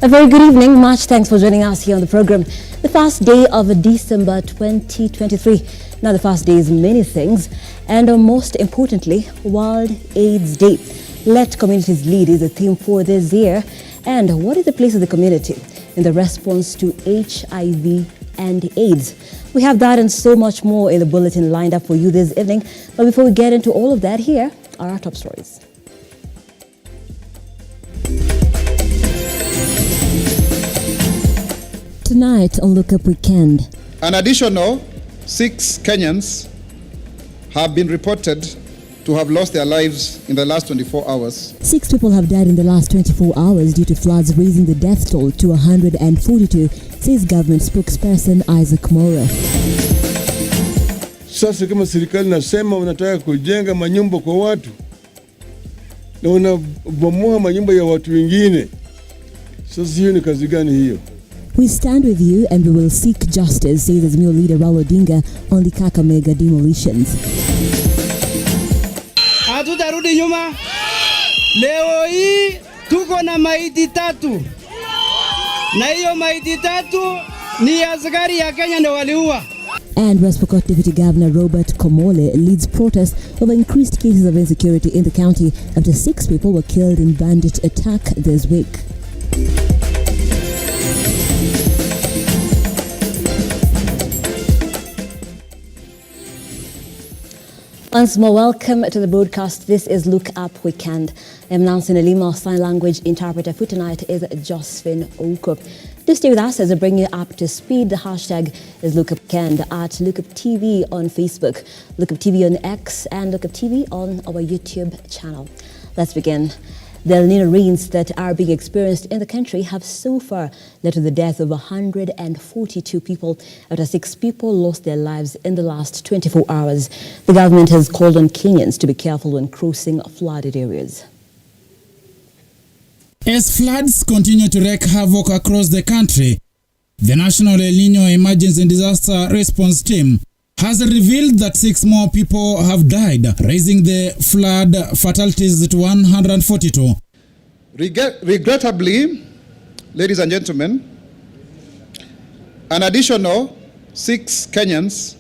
A very good evening. Much thanks for joining us here on the program. The first day of December 2023. Now, the first day is many things, and most importantly, World AIDS Day. Let communities lead is the theme for this year. And what is the place of the community in the response to HIV and AIDS? We have that and so much more in the bulletin lined up for you this evening. But before we get into all of that, here are our top stories. Tonight on Look Up Weekend. An additional 6 Kenyans have been reported to have lost their lives in the last 24 hours. 6 people have died in the last 24 hours due to floods, raising the death toll to 142, says government spokesperson Isaac Mora. Sasa kama serikali nasema unataka kujenga manyumba kwa watu na unabomoa manyumba ya watu wengine, sasa hiyo ni kazi gani hiyo? We stand with you and we will seek justice, says azimio leader Raila Odinga on the Kakamega demolitions. Hatutarudi nyuma. Leo hii tuko na maiti 3. Na hiyo maiti 3 ni askari ya Kenya ndio waliua. And West Pokot Deputy Governor Robert Komole leads protests over increased cases of insecurity in the county after 6 people were killed in bandit attack this week. Once more, welcome to the broadcast. This is Look Up Weekend. I'm Nancy Nalima, sign language interpreter for tonight is Josephine Oko. Do stay with us as I bring you up to speed. The hashtag is Look Up Weekend at Lookuptv on Facebook, Lookuptv on X, and Lookuptv on our YouTube channel. Let's begin. The Elnino rains that are being experienced in the country have so far led to the death of 142 people after 6 people lost their lives in the last 24 hours. The government has called on Kenyans to be careful when crossing flooded areas. As floods continue to wreak havoc across the country, the National Elnino Emergency and Disaster Response Team has revealed that 6 more people have died, raising the flood fatalities to 142. Regrettably, ladies and gentlemen, an additional 6 Kenyans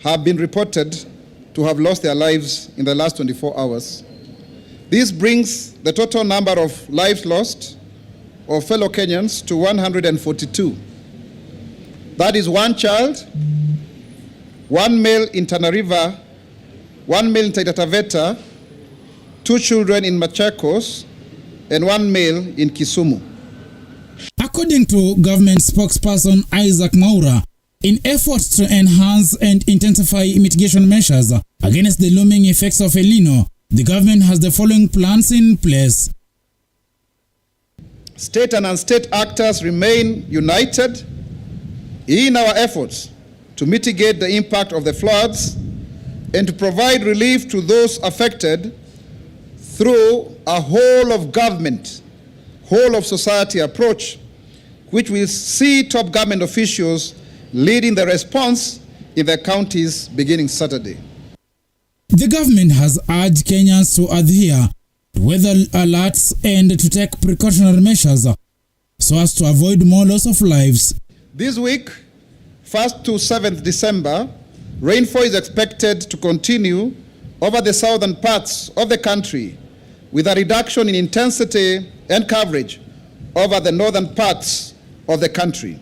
have been reported to have lost their lives in the last 24 hours. This brings the total number of lives lost of fellow Kenyans to 142. That is 1 child, 1 male in Tana River, 1 male in Taita Taveta, 2 children in Machakos, and 1 male in Kisumu. According to government spokesperson Isaac Mora, in efforts to enhance and intensify mitigation measures against the looming effects of Elnino, the government has the following plans in place. State and non-state actors remain united in our efforts to mitigate the impact of the floods and to provide relief to those affected through a whole of government, whole of society approach, which will see top government officials leading the response in their counties beginning Saturday. The government has urged Kenyans to adhere to weather alerts and to take precautionary measures so as to avoid more loss of lives. This week, 1st to 7th December, rainfall is expected to continue over the southern parts of the country with a reduction in intensity and coverage over the northern parts of the country.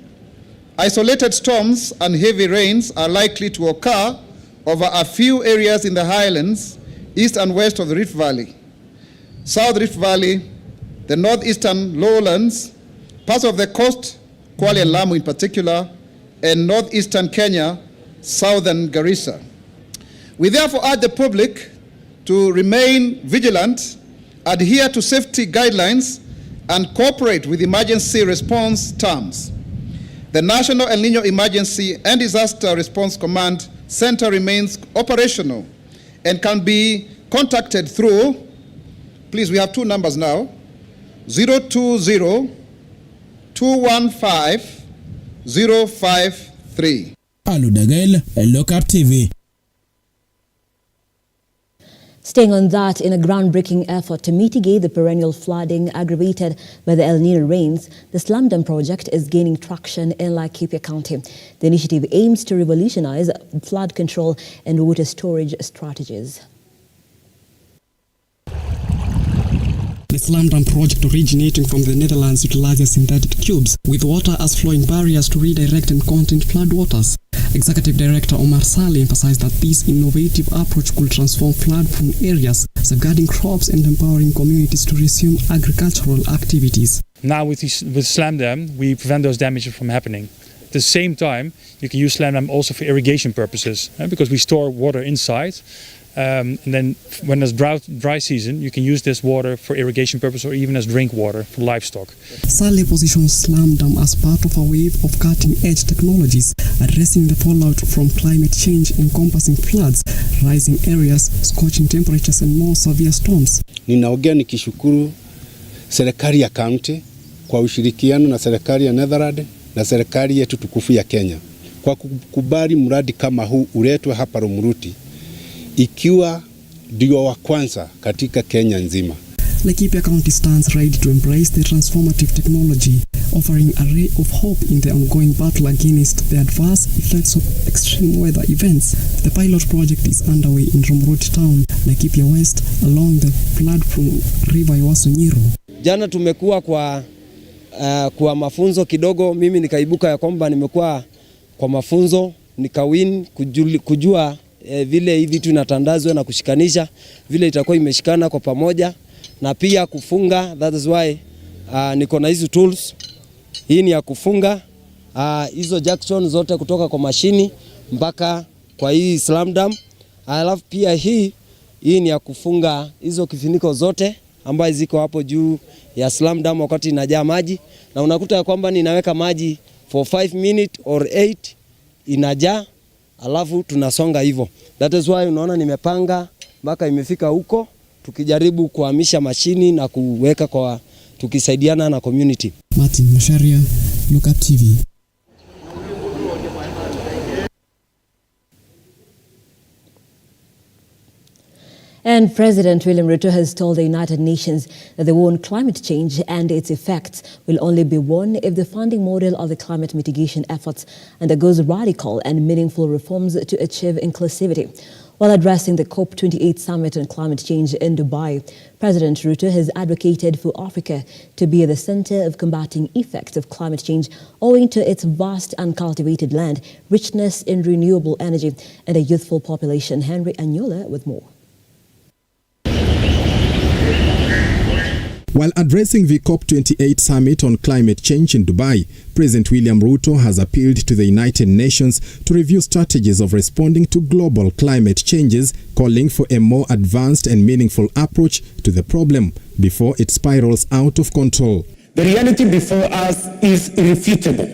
Isolated storms and heavy rains are likely to occur over a few areas in the highlands, east and west of the Rift Valley, South Rift Valley, the northeastern lowlands, parts of the coast, Kwale and Lamu in particular, and northeastern Kenya, southern Garissa. We therefore urge the public to remain vigilant, adhere to safety guidelines, and cooperate with emergency response terms. The National Elnino Emergency and Disaster Response Command Center remains operational and can be contacted through, please, we have 2 numbers now, 020-215-053. Aludagel, Lookuptv. Staying on that, in a groundbreaking effort to mitigate the perennial flooding aggravated by the Elnino rains, the Slam Dam project is gaining traction in Lookuptv County. The initiative aims to revolutionize flood control and water storage strategies. The Slam Dam project, originating from the Netherlands, utilizes synthetic tubes with water as flowing barriers to redirect and contain floodwaters. Executive Director Omar Saleh emphasized that this innovative approach could transform flood-prone areas, safeguarding crops and empowering communities to resume agricultural activities. Now with Slam Dam, we prevent those damages from happening. At the same time, you can use Slam Dam also for irrigation purposes, because we store water inside. And then when there's dry season, you can use this water for irrigation purpose or even as drink water for livestock. Saleh positions Slam Dam as part of a wave of cutting-edge technologies addressing the fallout from climate change encompassing floods, rising areas, scorching temperatures and more severe storms. Ninaongea nikishukuru serikali ya kaunti kwa ushirikiano na serikali ya Netherlands na serikali yetu tukufu ya Kenya kwa kukubali mradi kama huu uletwe hapa Rumuruti, ikiwa ndio wa kwanza katika Kenya nzima. Lookuptv County stands ready to embrace the transformative technology, offering a ray of hope in the ongoing battle against the adverse effects of extreme weather events. The pilot project is underway in Rumuruti town, Lookuptv West, along the flood-prone river Ewaso Nyiro. Jana tumekuwa kwa mafunzo kidogo. Mimi nikaibuka ya kwamba nimekuwa kwa mafunzo, nikawin kujua vile hivi vitu inatandazwa na kushikanisha vile itakuwa imeshikana kwa pamoja na pia kufunga. That is why niko na hizo tools. Hii ni ya kufunga hizo junction zote kutoka kwa mashini mpaka kwa hii Slam Dam. Alafu pia hii ni ya kufunga hizo kifuniko zote ambazo ziko hapo juu ya Slam Dam wakati inajaa maji, na unakuta ya kwamba ninaweka maji for 5 minutes or 8 inajaa, alafu tunasonga hivyo. That is why unaona nimepanga mpaka imefika huko, tukijaribu kuhamisha mashini na kuweka kwa tukisaidiana na community. Martin Masharia, Lookuptv. And President William RUTO has told the United Nations that the war on climate change and its effects will only be won if the funding model of the climate mitigation efforts undergoes radical and meaningful reforms to achieve inclusivity. While addressing the COP28 summit on climate change in Dubai, President RUTO has advocated for Africa to be at the center of combating effects of climate change owing to its vast uncultivated land, richness in renewable energy, and a youthful population. Henry Anyola with more. While addressing the COP28 summit on climate change in Dubai, President William RUTO has appealed to the United Nations to review strategies of responding to global climate changes, calling for a more advanced and meaningful approach to the problem before it spirals out of control. The reality before us is irrefutable.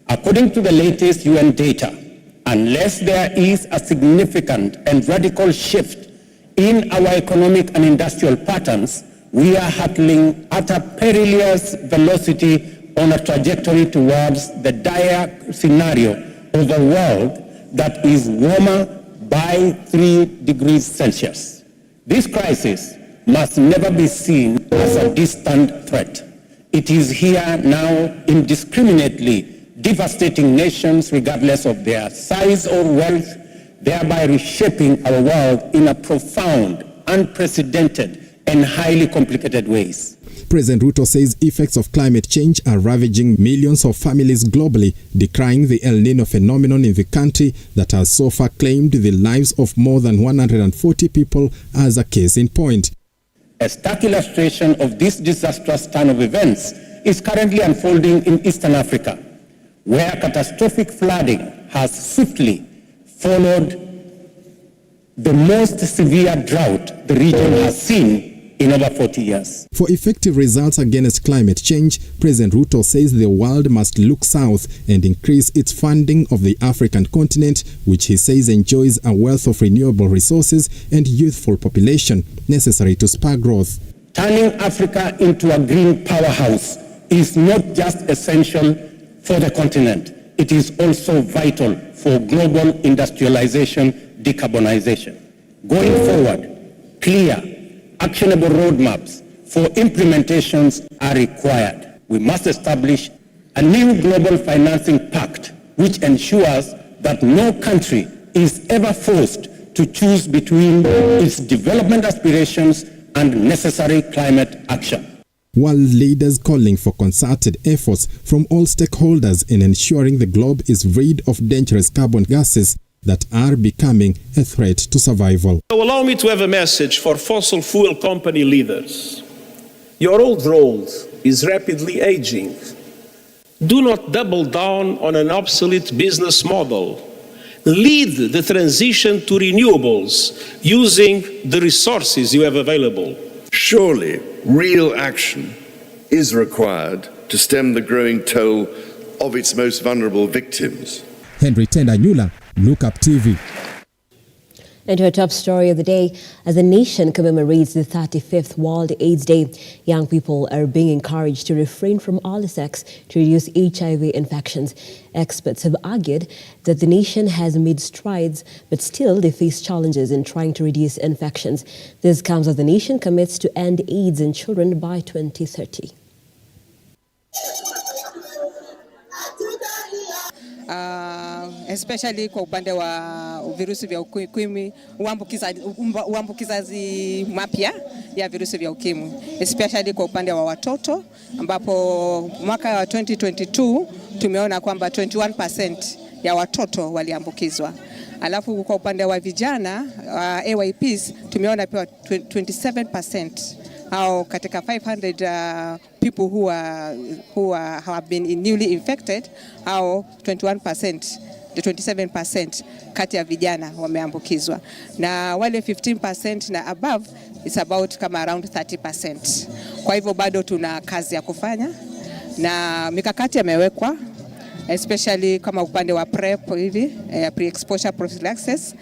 According to the latest UN data, unless there is a significant and radical shift in our economic and industrial patterns, we are hurtling at a perilous velocity on a trajectory towards the dire scenario of a world that is warmer by 3 degrees Celsius. This crisis must never be seen as a distant threat. It is here now, indiscriminately devastating nations regardless of their size or wealth, thereby reshaping our world in a profound, unprecedented, and highly complicated ways. President RUTO says effects of climate change are ravaging millions of families globally, decrying the Elnino phenomenon in the country that has so far claimed the lives of more than 140 people as a case in point. A stark illustration of this disastrous turn of events is currently unfolding in Eastern Africa, where catastrophic flooding has swiftly followed the most severe drought the region has seen in over 40 years. For effective results against climate change, President RUTO says the world must look south and increase its funding of the African continent, which he says enjoys a wealth of renewable resources and youthful population necessary to spur growth. Turning Africa into a green powerhouse is not just essential for the continent, it is also vital for global industrialization, decarbonization. Going forward, Clear, actionable roadmaps for implementations are required. We must establish a new global financing pact which ensures that no country is ever forced to choose between its development aspirations and necessary climate action. World leaders calling for concerted efforts from all stakeholders in ensuring the globe is rid of dangerous carbon gases that are becoming a threat to survival. Allow me to have a message for fossil fuel company leaders. Your old world is rapidly aging. Do not double down on an obsolete business model. Lead the transition to renewables using the resources you have available. Surely, real action is required to stem the growing toll of its most vulnerable victims. Henry Tendanyula, Lookuptv. And our top story of the day, as the nation commemorates the 35th World AIDS Day, young people are being encouraged to refrain from all sex to reduce HIV infections. Experts have argued that the nation has made strides, but still they face challenges in trying to reduce infections. This comes as the nation commits to end AIDS in children by 2030. Especially kwa upande wa virusi vya ukimwi, uambukizaji mapya ya virusi vya ukimwi, especially kwa upande wa watoto, ambapo mwaka wa 2022 tumeona kwamba 21% ya watoto waliambukizwa. Alafu kwa upande wa vijana AYPs tumeona pia 27%. Au katika 500 people who have been newly infected, au 21%, the 27% kati ya vijana wameambukizwa, na wale 15% na above is about kama around 30%. Kwa hivyo bado tuna kazi ya kufanya na mikakati yamewekwa, especially kama upande wa PrEP hivi, pre-exposure prophylaxis,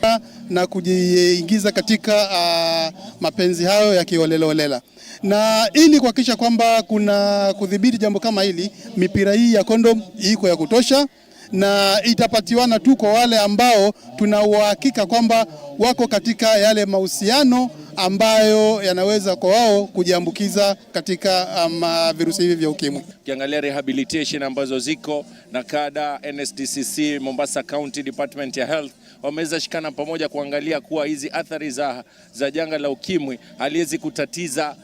na kujiingiza katika mapenzi hayo ya kiolelaolela. Na ili kuhakikisha kwamba kuna kudhibiti jambo kama hili, mipira hii ya kondom iko ya kutosha na itapatiwana tu kwa wale ambao tuna uhakika kwamba wako katika yale mahusiano ambayo yanaweza kwa wao kujiambukiza katika virusi hivi vya ukimwi. Ukiangalia rehabilitation ambazo ziko na kada NSDCC, Mombasa County Department ya Health wameweza shikana pamoja kuangalia kuwa hizi athari za janga la ukimwi haliwezi kutatiza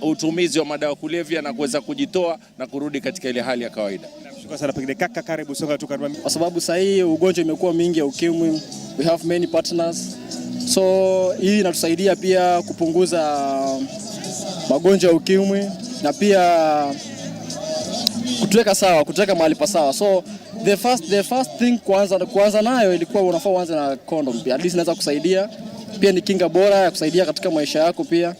utumizi wa madawa kulevya na kuweza kujitoa na kurudi katika ile hali ya kawaida. Shukrani sana pengine kaka, karibu soka tu karibu. Kwa sababu sasa hii ugonjwa imekuwa mingi ya ukimwi, we have many partners. So hii inatusaidia pia kupunguza magonjwa ya ukimwi na pia kutuweka mahali pa sawa. So the first thing kuanza nayo ilikuwa unafaa uanze na condom. At least inaweza kusaidia. Pia ni kinga bora ya kusaidia katika maisha yako pia.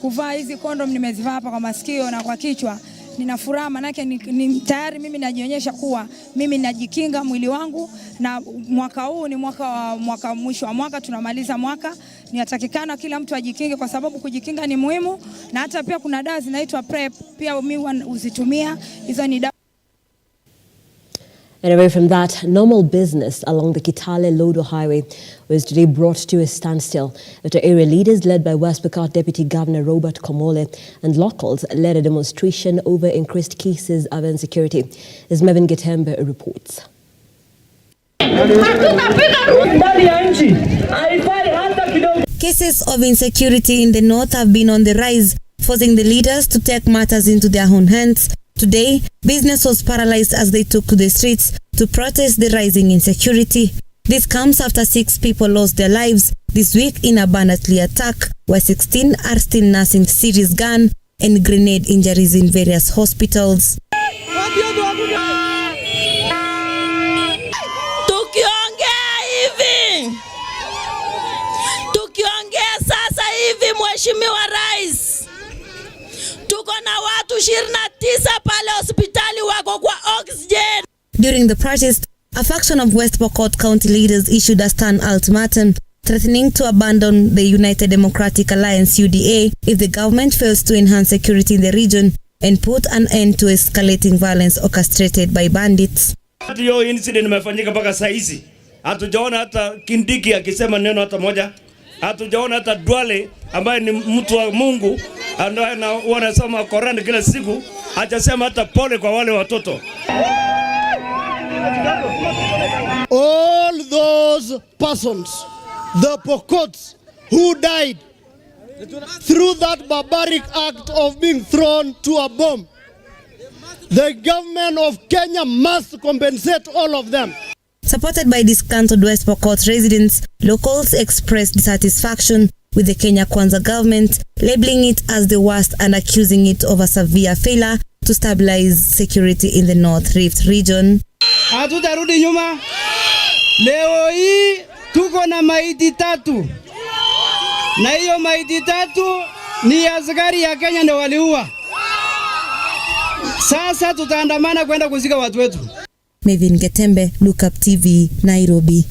Kuvaa hizi condom nimezivaa hapa kwa masikio na kwa kichwa. Nina furaha manake ni tayari mimi najionyesha kuwa mimi najikinga mwili wangu, na mwaka huu ni mwisho wa mwaka, tunamaliza mwaka. Niatakikana kila mtu ajikinge kwa sababu kujikinga ni muhimu, na hata pia kuna dawa zinaitwa PrEP pia mimi uzitumia. Hizo ni dawa. And away from that, normal business along the Kitale-Lodo Highway was today brought to a standstill after area leaders led by West Pokot Deputy Governor Robert Komole and locals led a demonstration over increased cases of insecurity. As Mevin Getembe reports. Cases of insecurity in the north have been on the rise, forcing the leaders to take matters into their own hands. Today, business was paralyzed as they took to the streets to protest the rising insecurity. This comes after 6 people lost their lives this week in a banditry attack, where 16 are still nursing serious gun and grenade injuries in various hospitals. Tukiongea sasa hivi Mheshimiwa Rais, tuko na watu 29 pale hospitali wako kwa oxygen. During the protest, a faction of West Pokot County leaders issued a stern ultimatum threatening to abandon the United Democratic Alliance UDA if the government fails to enhance security in the region and put an end to escalating violence orchestrated by bandits. Hiyo incident imefanyika mpaka saa hizi hatujaona hata Kindiki akisema neno hata moja. Hatujaona hata Duale ambaye ni mtu wa Mungu wanasoma Qur'an kila siku, hajasema hata pole kwa wale watoto. All those persons, the Pokots who died through that barbaric act of being thrown to a bomb, the government of Kenya must compensate all of them. Supported by disgruntled West Pokot residents, locals expressed dissatisfaction with the Kenya Kwanza government, labeling it as the worst and accusing it of a severe failure to stabilize security in the North Rift region. Hatutarudi nyuma. Leo hii tuko na maiti 3. Na hiyo maiti 3 ni askari ya Kenya ndio waliua. Sasa tutaandamana kwenda kuzika watu wetu. Mevin Getembe, Lookuptv, Nairobi.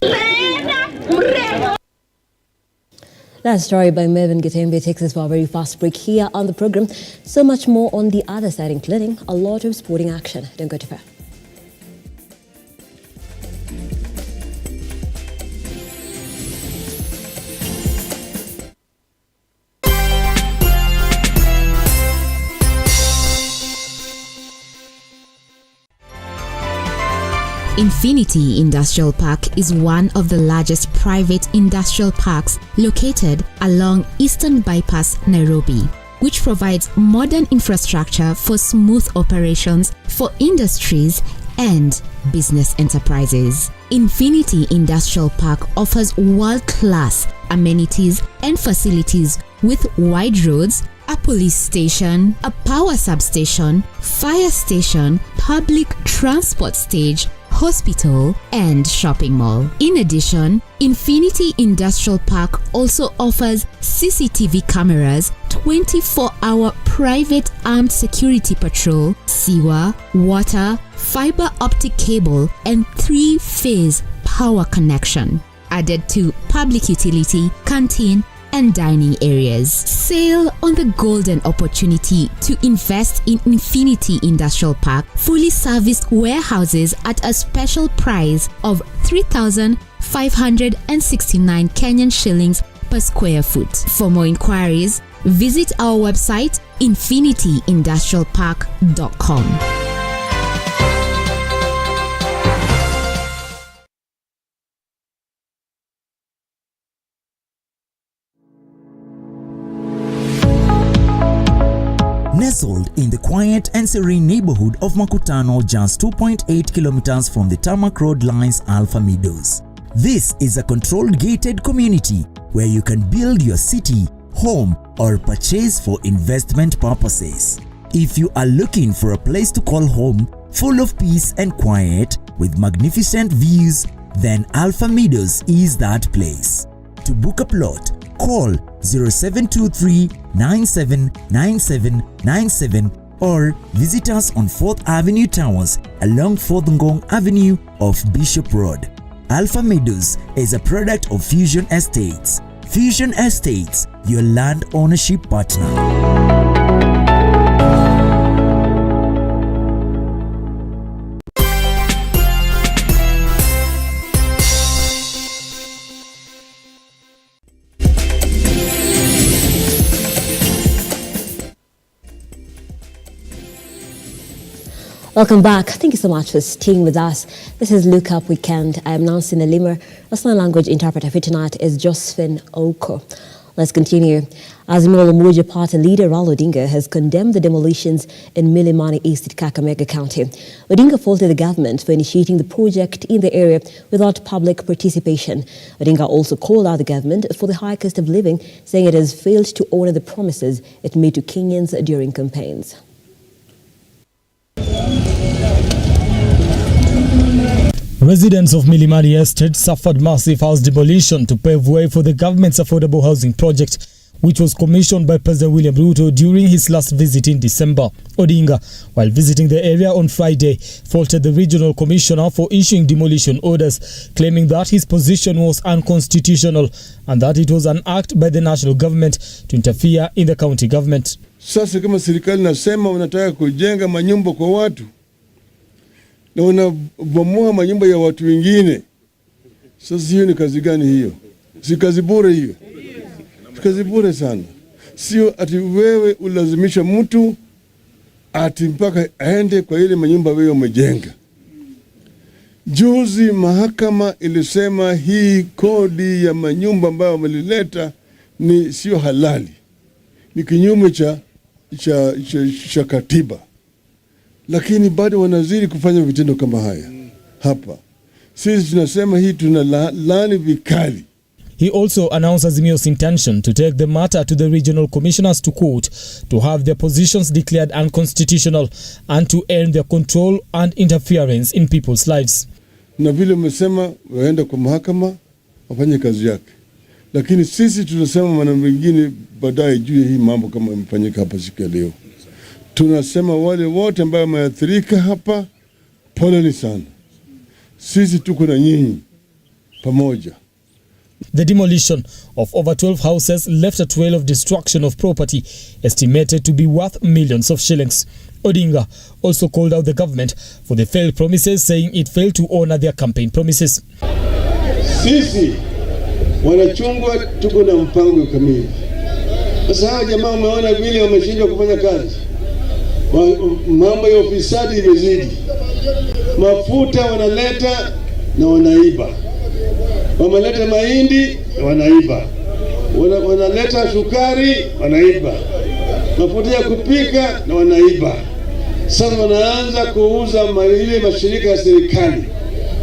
That story by Mervyn Getembe takes us for a very fast break here on the program. So much more on the other side, including a lot of sporting action. Don't go too far. Infinity Industrial Park is one of the largest private industrial parks located along Eastern Bypass, Nairobi, which provides modern infrastructure for smooth operations for industries and business enterprises. Infinity Industrial Park offers world-class amenities and facilities with wide roads, a police station, a power substation, fire station, public transport stage, hospital, and shopping mall. In addition, Infinity Industrial Park also offers CCTV cameras, 24-hour private armed security patrol, sewer, water, fiber optic cable, and 3-phase power connection, added to public utility, canteen, and dining areas. Sail on the golden opportunity to invest in Infinity Industrial Park, fully serviced warehouses at a special price of 3,569 Kenyan shillings per square foot. For more inquiries, visit our website infinityindustrialpark.com. Nestled in the quiet and serene neighborhood of Makutano, just 2.8 kilometers from the Tarmac Road lies Alpha Meadows. This is a controlled gated community where you can build your city, home, or purchase for investment purposes. If you are looking for a place to call home, full of peace and quiet with magnificent views, then Alpha Meadows is that place. To book a plot, call 0723 979797 or visit us on 4th Avenue Towers along 4th Ngong Avenue off Bishop Road. Alpha Meadows is a product of Fusion Estates. Fusion Estates, your land ownership partner. Welcome back. Thank you so much for staying with us. This is Look Up Weekend. I am Nancy Nalima. Our sign language interpreter for tonight is Josephine Oko. Let's continue. Azimio Party leader Raila Odinga has condemned the demolitions in Milimani East, Kakamega County. Odinga faulted the government for initiating the project in the area without public participation. Odinga also called out the government for the high cost of living, saying it has failed to honor the promises it made to Kenyans during campaigns. Residents of Milimani Estate suffered massive house demolition to pave way for the government's affordable housing project, which was commissioned by President William Ruto during his last visit in December. Odinga, while visiting the area on Friday, faulted the regional commissioner for issuing demolition orders, claiming that his position was unconstitutional and that it was an act by the national government to interfere in the county government. Sasa kama serikali nasema unataka kujenga manyumba kwa watu na unabomoa manyumba ya watu wengine, sasa hiyo ni kazi gani hiyo? Si kazi bure hiyo. kazi bure sana. Sio ati wewe ulazimisha mtu ati mpaka aende kwa ile manyumba wewe umejenga. Juzi mahakama ilisema hii kodi ya manyumba ambayo wamelileta ni sio halali, ni kinyume cha katiba, lakini bado wanazidi kufanya vitendo kama haya hapa. Sisi tunasema hii tunalaani vikali. He also announced Azimio's intention to take the matter to the regional commissioners to court to have their positions declared unconstitutional and to end their control and interference in people's lives. Na vile umesema waenda kwa mahakama wafanye kazi yake, lakini sisi tunasema maneno mengine baadaye juu ya hii mambo kama imefanyika hapa siku ya leo. Tunasema wale wote ambao wameathirika hapa, poleni sana. Sisi tuko na nyinyi pamoja. The demolition of over 12 houses left a trail of destruction of property estimated to be worth millions of shillings. Odinga also called out the government for the failed promises, saying it failed to honor their campaign promises. Sisi wanachungwa tuko na mpango kamili. Sasa hawa jamaa umeona vile wameshindwa kufanya kazi. Mambo ya ufisadi imezidi. Mafuta wanaleta na wanaiba. Wameleta mahindi wanaiba. Wanaleta sukari wanaiba. Mafuta ya kupika na wanaiba. Sasa wanaanza kuuza ile mashirika ya serikali.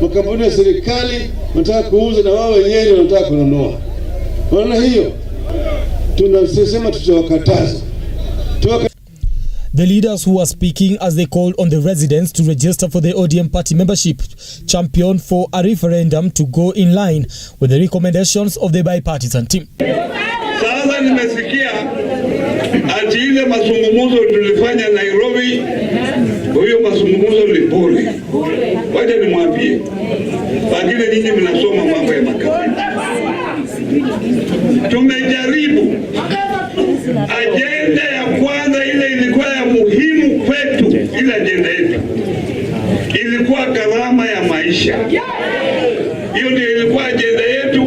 Makampuni ya serikali wanataka kuuza na wao wenyewe wanataka kununua. Wanaona hiyo? Tunasema tutawakataza. The leaders who are speaking as they called on the residents to register for the ODM party membership championed for a referendum to go in line with the recommendations of the bipartisan team. Sasa nimesikia ati ile mazungumzo tulifanya Nairobi, huyo mazungumzo ni bure. Wacha nimwambie. Lakini nyinyi mnasoma mambo ya makabila. Tumejaribu. Agenda ya kwanza ile ilikuwa ya muhimu kwetu, ile agenda yetu ilikuwa gharama ya maisha. Hiyo ndio ilikuwa agenda yetu,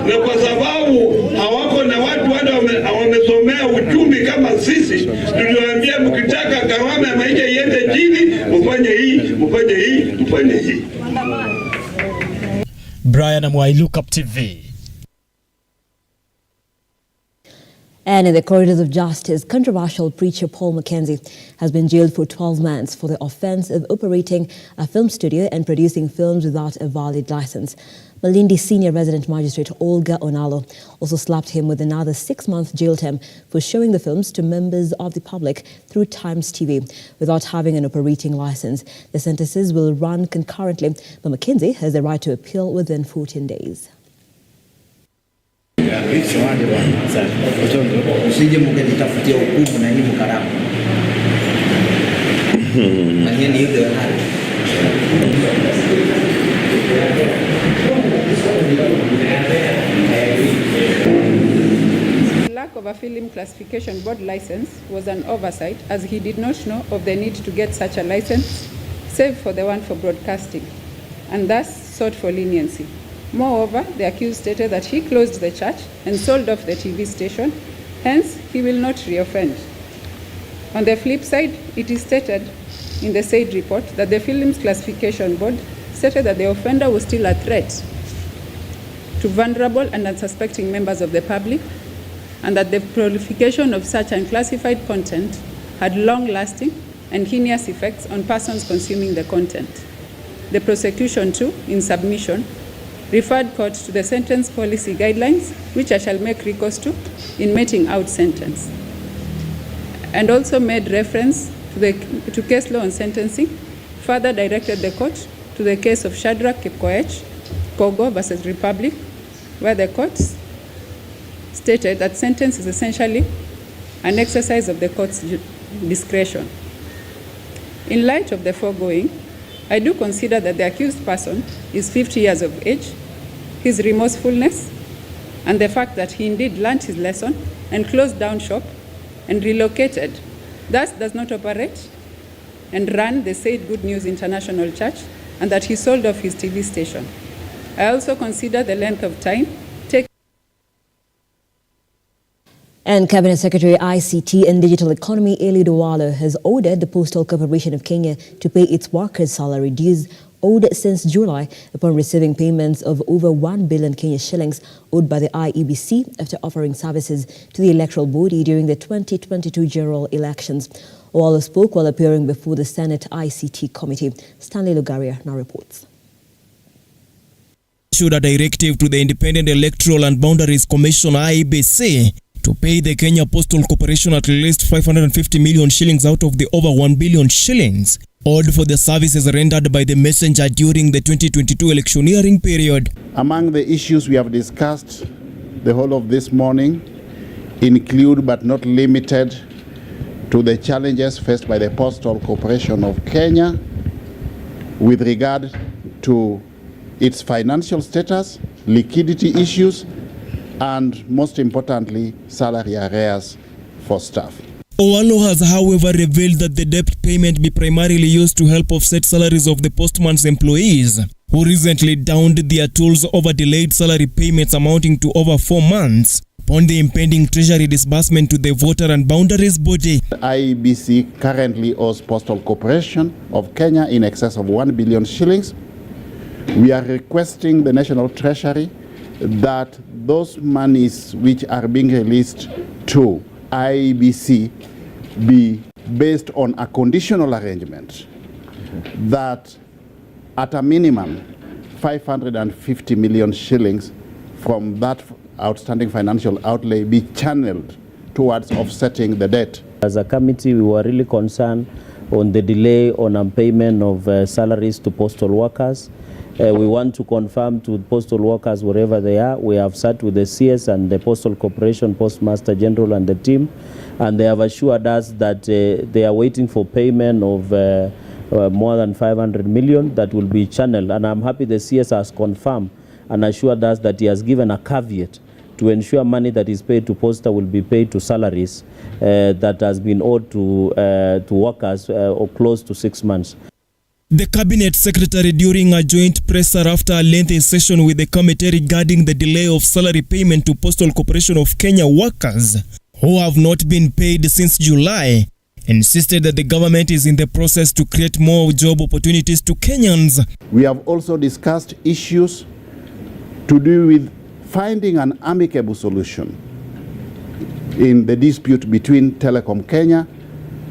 na kwa sababu hawako na watu wamesomea uchumi kama sisi, tuliwaambia mkitaka gharama ya maisha iende chini, mfanye hii, mfanye hii, mfanye hii. Brian Amwai, Lookuptv. And in the corridors of justice, controversial preacher Paul Mackenzie has been jailed for 12 months for the offense of operating a film studio and producing films without a valid license. Malindi Senior Resident Magistrate Olga Onalo also slapped him with another 6-month jail term for showing the films to members of the public through Times TV without having an operating license. The sentences will run concurrently, but Mackenzie has the right to appeal within 14 days. Usije mkajitafutia hukumu na hii mkaramu. Manyeni hiyo hali. Lack of a film classification board license was an oversight, as he did not know of the need to get such a license, save for the one for broadcasting, and thus sought for leniency. Moreover, the accused stated that he closed the church and sold off the TV station, hence he will not reoffend. On the flip side, it is stated in the said report that the Films Classification Board stated that the offender was still a threat to vulnerable and unsuspecting members of the public, and that the proliferation of such unclassified content had long-lasting and heinous effects on persons consuming the content. The prosecution too, in submission, referred court to the sentence policy guidelines, which I shall make recourse to in meting out sentence, and also made reference to case law on sentencing, further directed the court to the case of Shadrach Kipkoech, Kogo versus Republic, where the court stated that sentence is essentially an exercise of the court's discretion. In light of the foregoing, I do consider that the accused person is 50 years of age, his remorsefulness, and the fact that he indeed learned his lesson and closed down shop and relocated, thus does not operate and run the said Good News International Church, and that he sold off his TV station. I also consider the length of time And Cabinet Secretary ICT and Digital Economy Eli Duwala has ordered the Postal Corporation of Kenya to pay its workers' salary dues owed since July upon receiving payments of over 1 billion Kenya shillings owed by the IEBC after offering services to the electoral body during the 2022 general elections. Duwala spoke while appearing before the Senate ICT Committee. Stanley Lugaria now reports. Issued a directive to the Independent Electoral and Boundaries Commission IEBC to pay the Kenya Postal Corporation at least 550 million shillings out of the over 1 billion shillings owed for the services rendered by the messenger during the 2022 electioneering period. Among the issues we have discussed the whole of this morning include but not limited to the challenges faced by the Postal Corporation of Kenya with regard to its financial status, liquidity issues, and most importantly, salary arrears for staff. Duwala has, however, revealed that the debt payment be primarily used to help offset salaries of the postman's employees, who recently downed their tools over delayed salary payments amounting to over 4 months upon the impending treasury disbursement to the voter and boundaries body. The IEBC currently owes Postal Corporation of Kenya in excess of 1 billion shillings. We are requesting the National Treasury that those monies which are being released to IEBC be based on a conditional arrangement that at a minimum 550 million shillings from that outstanding financial outlay be channeled towards offsetting the debt. As a committee, we were really concerned on the delay on payment of salaries to postal workers. We want to confirm to postal workers wherever they are. We have sat with the CS and the Postal Corporation, Postmaster General and the team, and they have assured us that they are waiting for payment of more than 500 million that will be channeled. And I'm happy the CS has confirmed and assured us that he has given a caveat to ensure money that is paid to Posta will be paid to salaries that has been owed to workers or close to 6 months. The Cabinet Secretary, during a joint presser after a lengthy session with the committee regarding the delay of salary payment to Postal Corporation of Kenya workers who have not been paid since July, insisted that the government is in the process to create more job opportunities to Kenyans. We have also discussed issues to do with finding an amicable solution in the dispute between Telecom Kenya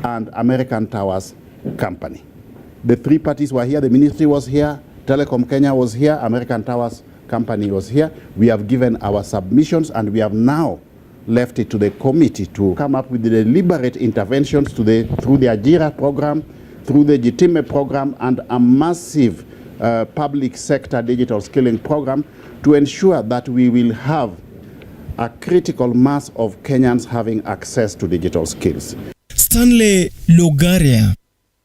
and American Towers Company. The three parties were here, the ministry was here, Telecom Kenya was here, American Towers Company was here. We have given our submissions and we have now left it to the committee to come up with the deliberate interventions through the Ajira program, through the Jitime program, and a massive public sector digital skilling program to ensure that we will have a critical mass of Kenyans having access to digital skills. Stanley Lugaria,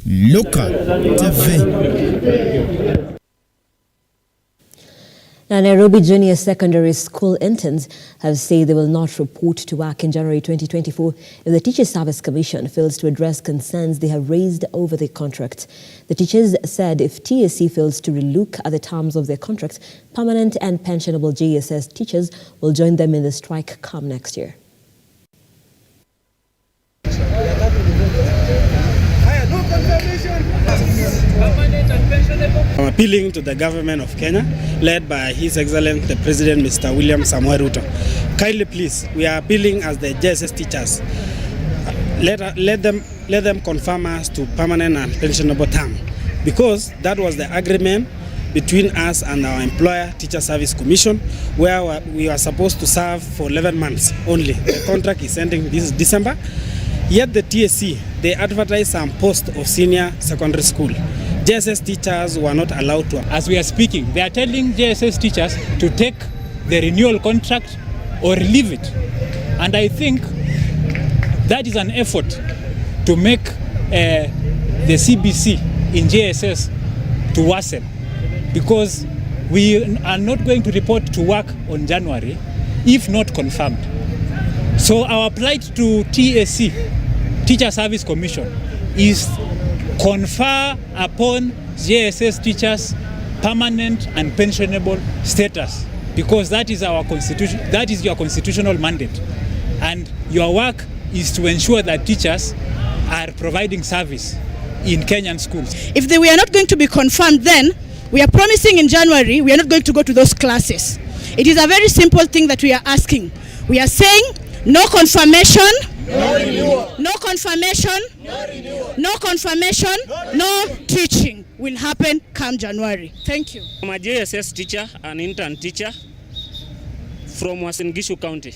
Lookuptv. Now, Nairobi Junior Secondary School interns have said they will not report to work in January 2024 if the Teachers Service Commission fails to address concerns they have raised over their contract. The teachers said if TSC fails to relook at the terms of their contracts, permanent and pensionable JSS teachers will join them in the strike come next year. I'm appealing to the government of Kenya, led by His Excellency the President, Mr. William Samoei Ruto. Kindly, please, we are appealing as the JSS teachers. Let them confirm us to permanent and pensionable term, because that was the agreement between us and our employer, Teacher Service Commission, where we are supposed to serve for 11 months only. The contract is ending this December. Yet the TSC, they advertise some post of senior secondary school. JSS teachers were not allowed to. As we are speaking, they are telling JSS teachers to take the renewal contract or leave it. And I think that is an effort to make the CBC in JSS to worsen, because we are not going to report to work on January if not confirmed. So our plight to TSC, Teacher Service Commission, is confer upon JSS teachers permanent and pensionable status, because that is our constitution, that is your constitutional mandate. and your work is to ensure that teachers are providing service in Kenyan schools. If we are not going to be confirmed, then we are promising in January we are not going to go to those classes. It is a very simple thing that we are asking. We are saying no confirmation, no renewal. No confirmation, no renewal. No confirmation, no teaching will happen come January. Thank you. I'm a JSS teacher, an intern teacher from Uasin Gishu County.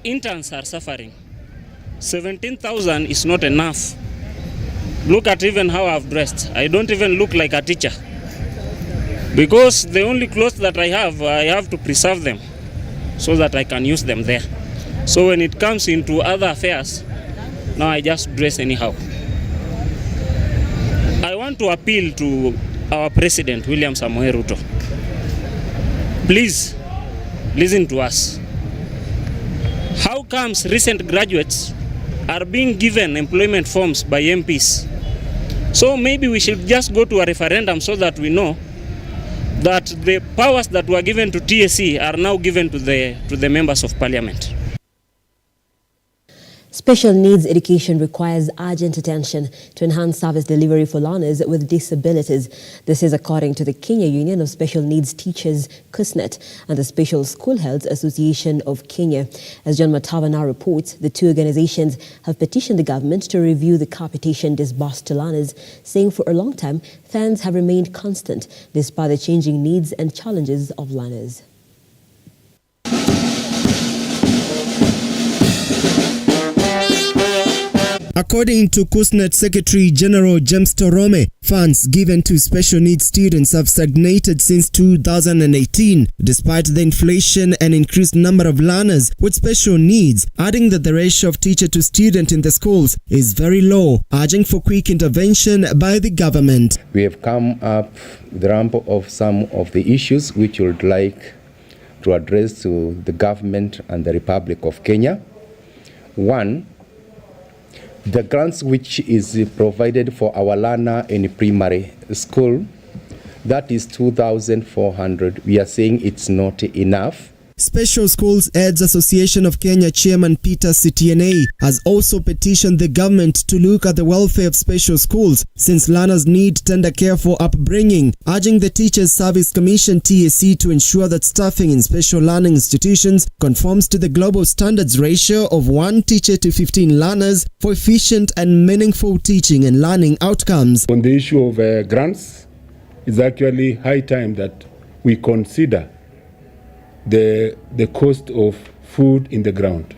Interns are suffering. 17,000 is not enough. Look at even how I've dressed. I don't even look like a teacher. Because the only clothes that I have to preserve them so that I can use them there. So when it comes into other affairs, now I just dress anyhow. I want to appeal to our President, William Samoei Ruto. Please, listen to us. How comes recent graduates are being given employment forms by MPs? So maybe we should just go to a referendum so that we know that the powers that were given to TSC are now given to the members of parliament. Special needs education requires urgent attention to enhance service delivery for learners with disabilities. This is according to the Kenya Union of Special Needs Teachers, KUSNET, and the Special School Health Association of Kenya. As John Matava now reports, the two organizations have petitioned the government to review the capitation disbursed to learners, saying for a long time, funds have remained constant despite the changing needs and challenges of learners. According to KUSNET Secretary General James Torome, funds given to special needs students have stagnated since 2018, despite the inflation and increased number of learners with special needs, adding that the ratio of teacher to student in the schools is very low, urging for quick intervention by the government. We have come up with a ramp of some of the issues which we would like to address to the government and the Republic of Kenya. One, the grants which is provided for our learner in primary school, that is 2,400. We are saying it's not enough. Special Schools Aids Association of Kenya Chairman Peter CTNA has also petitioned the government to look at the welfare of special schools since learners need tender care for upbringing, urging the Teachers Service Commission TSC to ensure that staffing in special learning institutions conforms to the global standards ratio of 1 teacher to 15 learners for efficient and meaningful teaching and learning outcomes. On the issue of grants, it's actually high time that we consider the cost of food in the ground.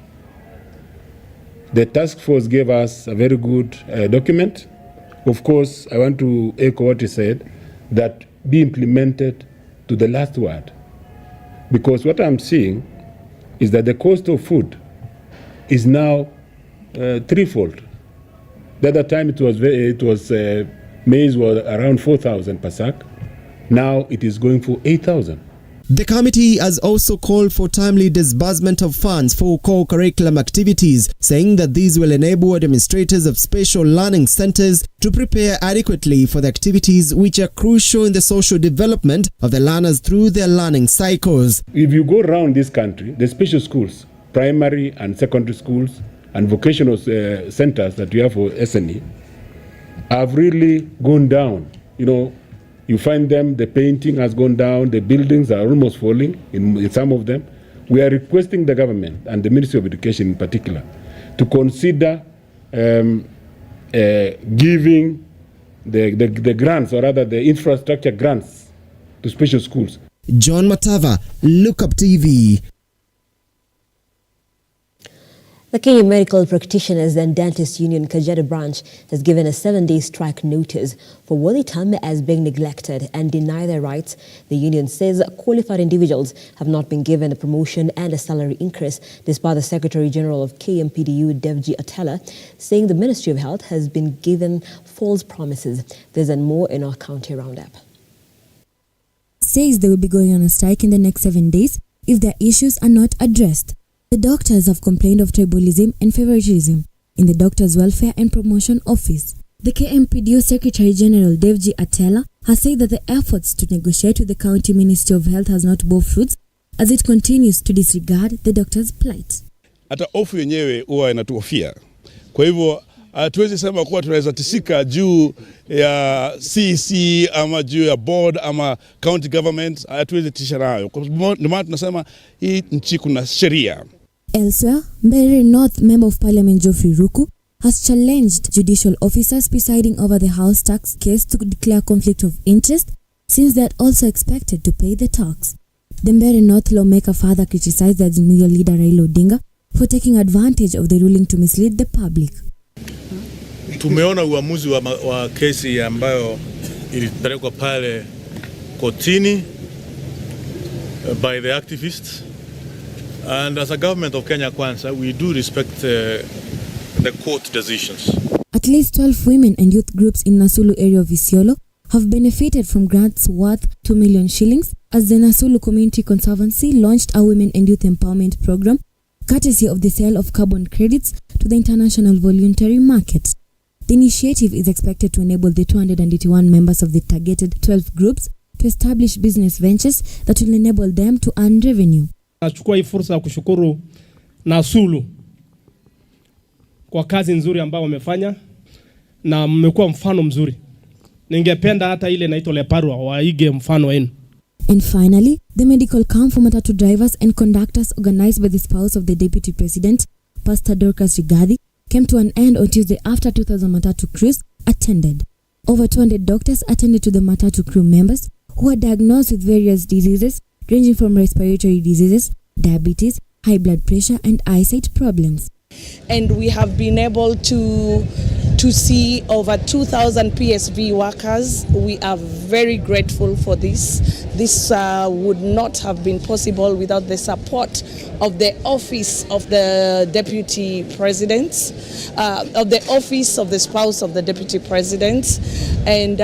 The task force gave us a very good document. Of course, I want to echo what he said, that be implemented to the last word. Because what I'm seeing is that the cost of food is now threefold. The other time it was maize was around 4,000 per sack. Now it is going for 8,000. The committee has also called for timely disbursement of funds for core curriculum activities, saying that these will enable administrators of special learning centers to prepare adequately for the activities which are crucial in the social development of the learners through their learning cycles. If you go around this country, the special schools, primary and secondary schools and vocational centers that we have for SNE have really gone down. You know, you find them, the painting has gone down, the buildings are almost falling in some of them. We are requesting the government and the Ministry of Education in particular to consider giving the grants, or rather the infrastructure grants to special schools. John Matava, Lookuptv. The Kenya Medical Practitioners and Dentists Union Kajiado branch has given a 7-day strike notice for what they term as being neglected and deny their rights. The union says qualified individuals have not been given a promotion and a salary increase, despite the Secretary General of KMPDU, Devji Atela, saying the Ministry of Health has been given false promises. There's and more in our county roundup. Says they will be going on a strike in the next 7 days if their issues are not addressed. The doctors have complained of tribalism and favoritism in the Doctors' Welfare and Promotion Office. The KMPDU Secretary General Devji Atela has said that the efforts to negotiate with the County Ministry of Health has not borne fruits, as it continues to disregard the doctors' plight. Hata hofu yenyewe huwa inatuhofia. Kwa hivyo hatuwezi sema kuwa tunaweza tisika juu ya CC ama juu ya board ama county government, hatuwezi tisha nayo. Kwa maana tunasema hii nchi kuna sheria. Elsewhere, Mbeere North Member of Parliament Geoffrey Ruku has challenged judicial officers presiding over the house tax case to declare conflict of interest, since they are also expected to pay the tax. The Mbeere North lawmaker further criticized the azimio leader Raila Odinga for taking advantage of the ruling to mislead the public. Tumeona uamuzi wa kesi ambayo ilipelekwa pale kotini by the activists, and as a government of Kenya Kwanza, we do respect the court decisions. At least 12 women and youth groups in Nasulu area of Isiolo have benefited from grants worth 2 million shillings as the Nasulu Community Conservancy launched a women and youth empowerment program courtesy of the sale of carbon credits to the international voluntary market. The initiative is expected to enable the 281 members of the targeted 12 groups to establish business ventures that will enable them to earn revenue. Nachukua hii fursa ya kushukuru Nasulu kwa kazi nzuri ambayo wamefanya na mmekuwa mfano mzuri. Ningependa hata ile inaitwa Leparwa waige mfano wenu. And finally, the medical camp for matatu drivers and conductors organized by the spouse of the Deputy President, Pastor Dorcas Rigathi, came to an end on Tuesday after 2,000 matatu crews attended. Over 200 doctors attended to the matatu crew members who were diagnosed with various diseases ranging from respiratory diseases, diabetes, high blood pressure and eyesight problems. And we have been able to see over 2,000 PSV workers. We are very grateful for this. This would not have been possible without the support of the Office of the Deputy President, of the Office of the Spouse of the Deputy President. And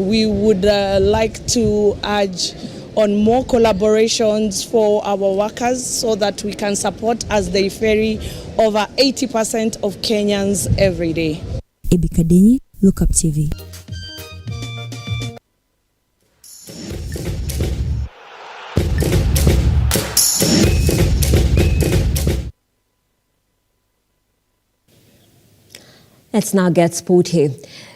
we would like to urge on more collaborations for our workers so that we can support as they ferry over 80% of Kenyans every day. Ebi Kadenyi, Lookuptv. Let's now get sporty.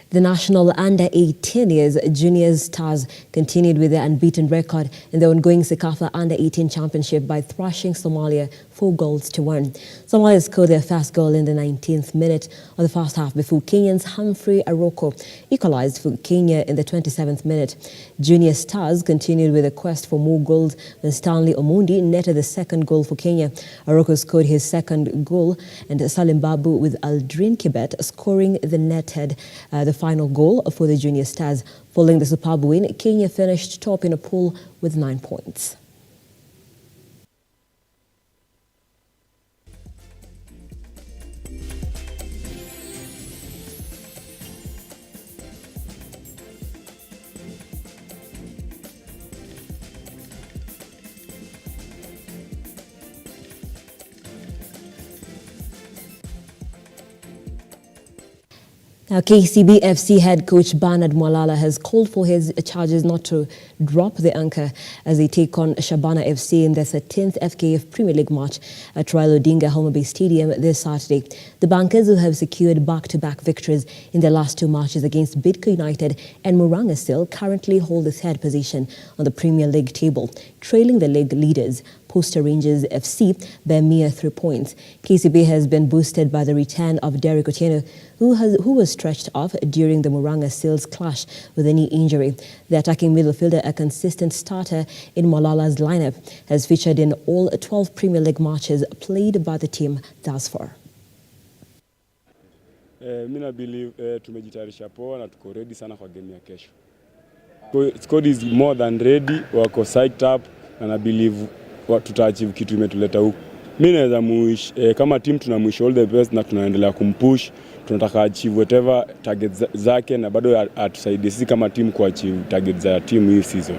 The national under-18 years junior stars continued with their unbeaten record in the ongoing Sekafa Under-18 Championship by thrashing Somalia 4-1. Somalia scored their first goal in the 19th minute of the first half before Kenyan's Humphrey Aroko equalized for Kenya in the 27th minute. Junior stars continued with a quest for more goals when Stanley Omondi netted the second goal for Kenya. Aroko scored his second goal and Salim Babu with Aldrin Kibet scoring the netted the final goal for the junior stars. Following the superb win, Kenya finished top in a pool with 9 points. Now, KCB FC head coach Bernard Mwalala has called for his charges not to drop the anchor as they take on Shabana FC in their 13th FKF Premier League match at Royal Odinga Homa Bay Stadium this Saturday. The Bankers, who have secured back-to-back victories in their last two matches against Bidco United and Murang'a Seal, currently hold the third position on the Premier League table, trailing the league leaders Poster Rangers FC by mere 3 points. KCB has been boosted by the return of Derek Otieno, who was stretched off during the Murang'a Seals clash with a knee injury. The attacking midfielder, a consistent starter in Mwalala's lineup, has featured in all 12 Premier League matches played by the team thus far. Mina believe tumejitayarisha poa na tuko ready sana kwa game ya kesho. Squad is more than ready, wako psyched up and I believe tutaachieve kitu imetuleta huku. Mimi naweza kama team tunamwish all the best na tunaendelea kumpush. Tunataka achieve whatever targets zake na bado atusaidie sisi kama team kuachieve targets za team hii season.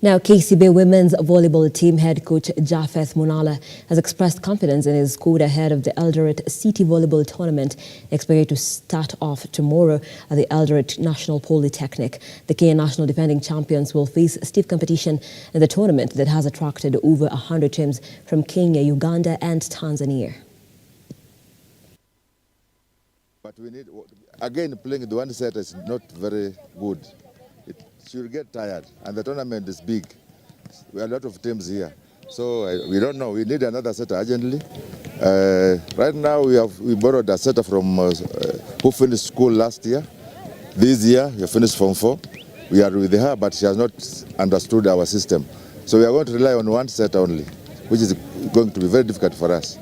Now, KCB women's volleyball team head coach Japheth Munala has expressed confidence in his squad ahead of the Eldoret City Volleyball Tournament expected to start off tomorrow at the Eldoret National Polytechnic. The Kenya national defending champions will face stiff competition in the tournament that has attracted over 100 teams from Kenya, Uganda and Tanzania. But we need, again, playing the one set is not very good. She'll get tired, and the tournament is big. We have a lot of teams here, so we don't know. We need another setter urgently. Right now, we borrowed a setter from who finished school last year. This year, we finished Form 4. We are with her, but she has not understood our system. So we are going to rely on one setter only, which is going to be very difficult for us.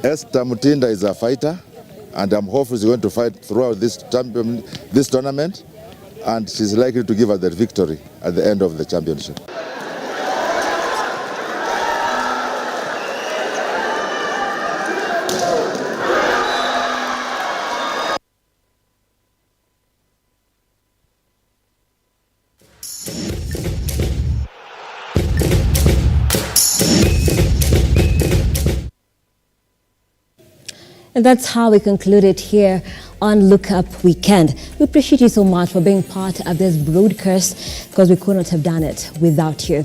Esther Mutinda is a fighter, and I'm hopeful she's going to fight throughout this tournament. And she's likely to give us the victory at the end of the championship. And that's how we conclude it here on Look Up Weekend. We appreciate you so much for being part of this broadcast because we could not have done it without you.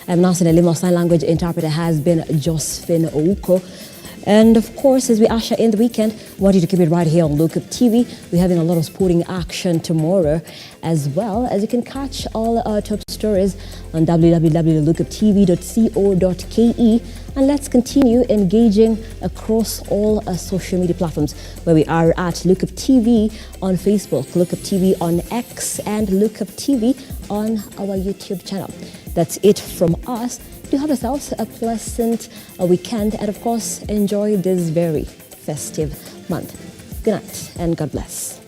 Nancy Elnino, sign language interpreter, has been Josephine Ouko. And of course, as we usher in the weekend, I want you to keep it right here on Lookuptv. We're having a lot of sporting action tomorrow, as well as you can catch all our top stories on www.lookuptv.co.ke. And let's continue engaging across all our social media platforms, where we are at Lookuptv on Facebook, Lookuptv on X, and Lookuptv on our YouTube channel. That's it from us. Do have yourselves a pleasant weekend, and of course, enjoy this very festive month. Good night and God bless.